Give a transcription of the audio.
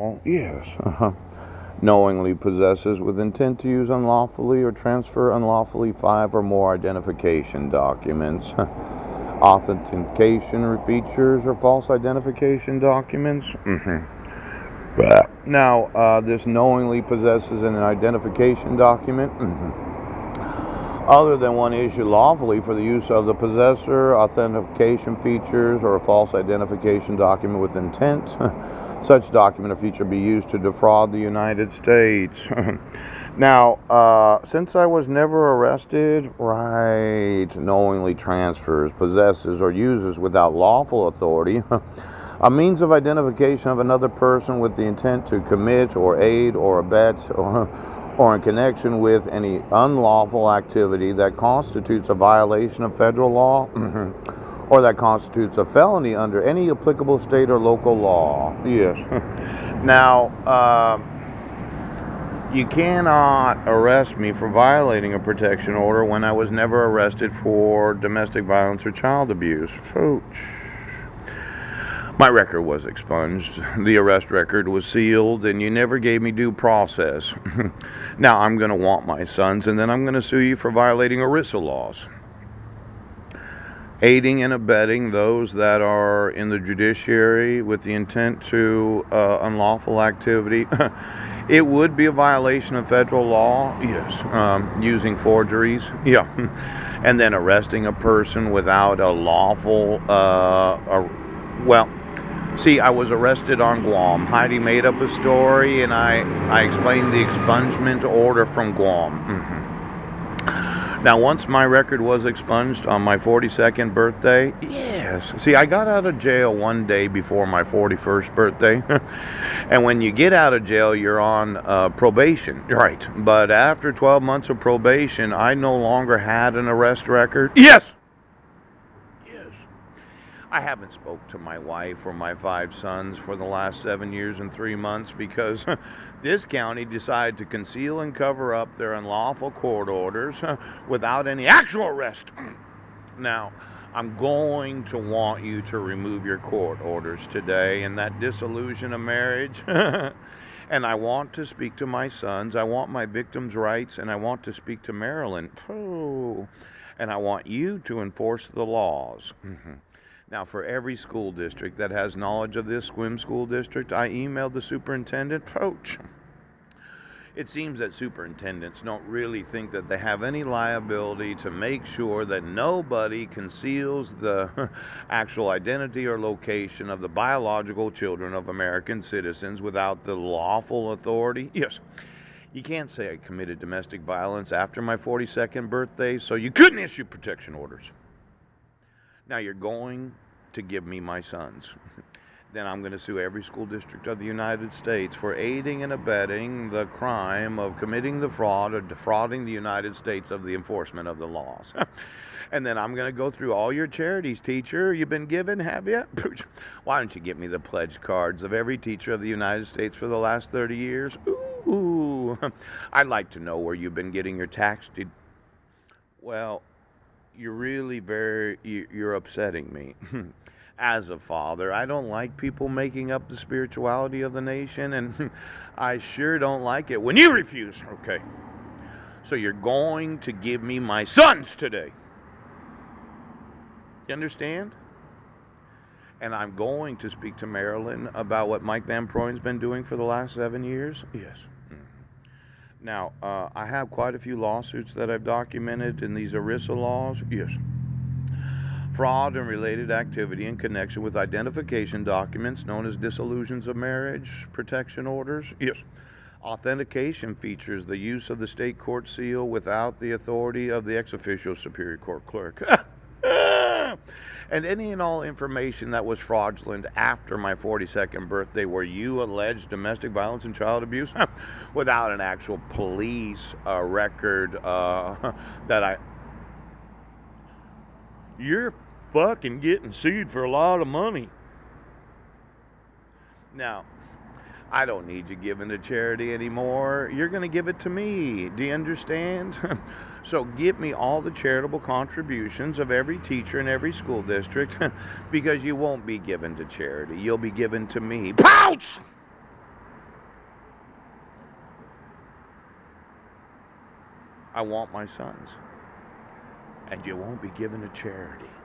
Oh, yes. Knowingly possesses with intent to use unlawfully or transfer unlawfully 5 or more identification documents. Authentication features or false identification documents. Now, this knowingly possesses an identification document. Other than one issued lawfully for the use of the possessor, authentication features, or a false identification document with intent. Such document or feature be used to defraud the United States. Now, since I was never arrested, right, knowingly transfers, possesses, or uses without lawful authority a means of identification of another person with the intent to commit or aid or abet or in connection with any unlawful activity that constitutes a violation of federal law or that constitutes a felony under any applicable state or local law. Yes. Now, you cannot arrest me for violating a protection order when I was never arrested for domestic violence or child abuse. Ouch. My record was expunged. The arrest record was sealed, and you never gave me due process. Now I'm going to want my sons, and then I'm going to sue you for violating ERISA laws. Aiding and abetting those that are in the judiciary with the intent to unlawful activity. It would be a violation of federal law, yes, using forgeries, yeah, and then arresting a person without a lawful, well, see, I was arrested on Guam. Heidi made up a story, and I explained the expungement order from Guam. Now, once my record was expunged on my 42nd birthday, yes. See, I got out of jail one day before my 41st birthday. And when you get out of jail, you're on probation. Right. But after 12 months of probation, I no longer had an arrest record. Yes! Yes. I haven't spoke to my wife or my 5 sons for the last 7 years and 3 months because this county decided to conceal and cover up their unlawful court orders without any actual arrest. Now, I'm going to want you to remove your court orders today and that dissolution of marriage. And I want to speak to my sons. I want my victims' rights, and I want to speak to Maryland. Oh, and I want you to enforce the laws. Now, for every school district that has knowledge of this SQUIM school district, I emailed the superintendent. Ouch. It seems that superintendents don't really think that they have any liability to make sure that nobody conceals the actual identity or location of the biological children of American citizens without the lawful authority. Yes. You can't say I committed domestic violence after my 42nd birthday, so you couldn't issue protection orders. Now you're going to give me my sons. Then I'm going to sue every school district of the United States for aiding and abetting the crime of committing the fraud or defrauding the United States of the enforcement of the laws. And then I'm going to go through all your charities, teacher. You've been given, have you? Why don't you get me the pledge cards of every teacher of the United States for the last 30 years? Ooh, I'd like to know where you've been getting your tax. Well, you're upsetting me. As a father, I don't like people making up the spirituality of the nation, and I sure don't like it when you refuse. Okay. So you're going to give me my sons today. You understand? And I'm going to speak to Marilyn about what Mike Van Proyn's been doing for the last 7 years. Yes. Now, I have quite a few lawsuits that I've documented in these ERISA laws. Yes. Fraud and related activity in connection with identification documents known as dissolutions of marriage protection orders. Yes. Authentication features the use of the state court seal without the authority of the ex officio superior court clerk. And any and all information that was fraudulent after my 42nd birthday where you alleged domestic violence and child abuse without an actual police record that you're fucking getting sued for a lot of money. Now, I don't need you giving to charity anymore. You're going to give it to me. Do you understand? So give me all the charitable contributions of every teacher in every school district because you won't be given to charity. You'll be given to me. Pounce! I want my sons. And you won't be given to charity.